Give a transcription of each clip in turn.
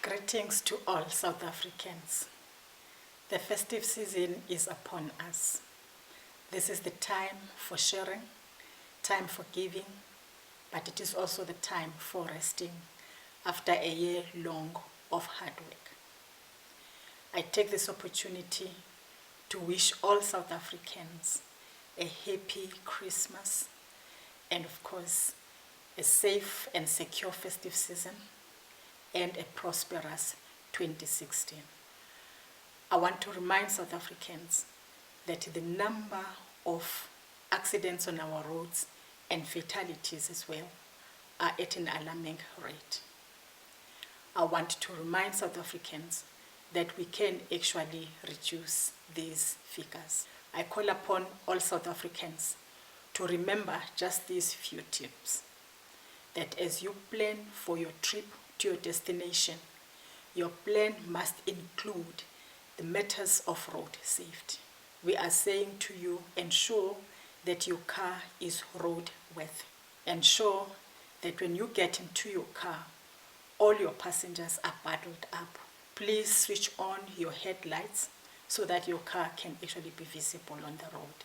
Greetings to all South Africans. The festive season is upon us. This is the time for sharing, time for giving, but it is also the time for resting after a year long of hard work. I take this opportunity to wish all South Africans a happy Christmas and of course a safe and secure festive season and a prosperous 2016. I want to remind South Africans that the number of accidents on our roads and fatalities as well are at an alarming rate. I want to remind South Africans that we can actually reduce these figures. I call upon all South Africans to remember just these few tips, that as you plan for your trip to your destination, your plan must include the matters of road safety. We are saying to you, ensure that your car is roadworthy. Ensure that when you get into your car, all your passengers are bundled up. Please switch on your headlights so that your car can actually be visible on the road.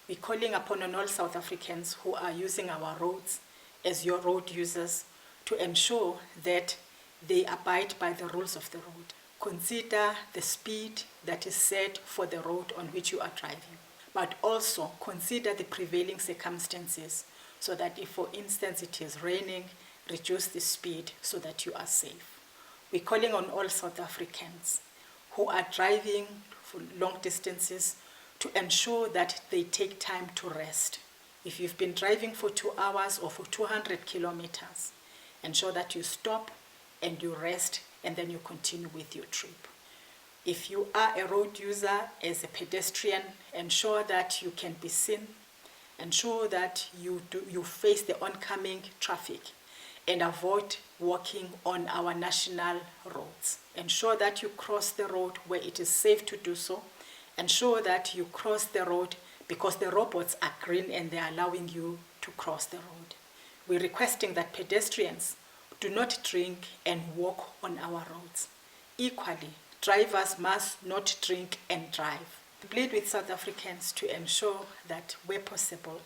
We're calling upon all South Africans who are using our roads as your road users to ensure that they abide by the rules of the road. Consider the speed that is set for the road on which you are driving, but also consider the prevailing circumstances so that if, for instance, it is raining, reduce the speed so that you are safe. We're calling on all South Africans who are driving for long distances to ensure that they take time to rest. If you've been driving for 2 hours or for 200 kilometers, ensure that you stop and you rest and then you continue with your trip. If you are a road user as a pedestrian, ensure that you can be seen, ensure that you face the oncoming traffic and avoid walking on our national roads. Ensure that you cross the road where it is safe to do so. Ensure that you cross the road because the robots are green and they are allowing you to cross the road. We're requesting that pedestrians do not drink and walk on our roads. Equally, drivers must not drink and drive. We plead with South Africans to ensure that where possible,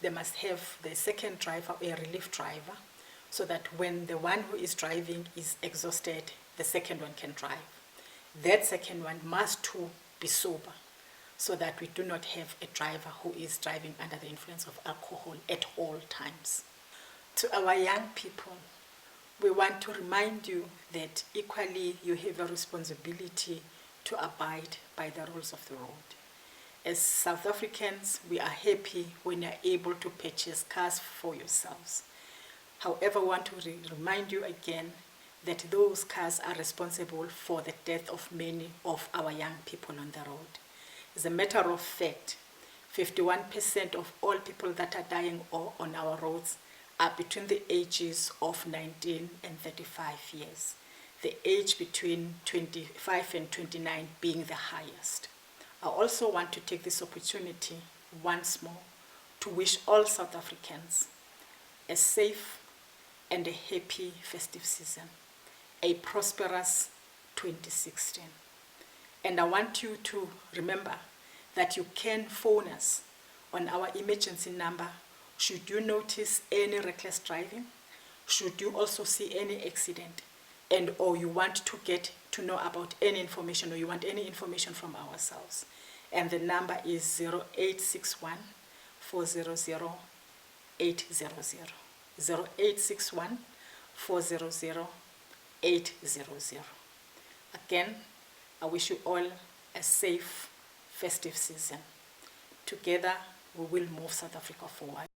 they must have the second driver, a relief driver, so that when the one who is driving is exhausted, the second one can drive. That second one must too be sober, so that we do not have a driver who is driving under the influence of alcohol at all times. To our young people, we want to remind you that equally you have a responsibility to abide by the rules of the road. As South Africans, we are happy when you're able to purchase cars for yourselves. However, we want to remind you again that those cars are responsible for the death of many of our young people on the road. As a matter of fact, 51% of all people that are dying on our roads are between the ages of 19 and 35 years, the age between 25 and 29 being the highest. I also want to take this opportunity once more to wish all South Africans a safe and a happy festive season, a prosperous 2016. And I want you to remember that you can phone us on our emergency number should you notice any reckless driving, should you also see any accident, and or you want to get to know about any information or you want any information from ourselves. And the number is 0861 400 800. 0861 400 800. Again, I wish you all a safe festive season. Together, we will move South Africa forward.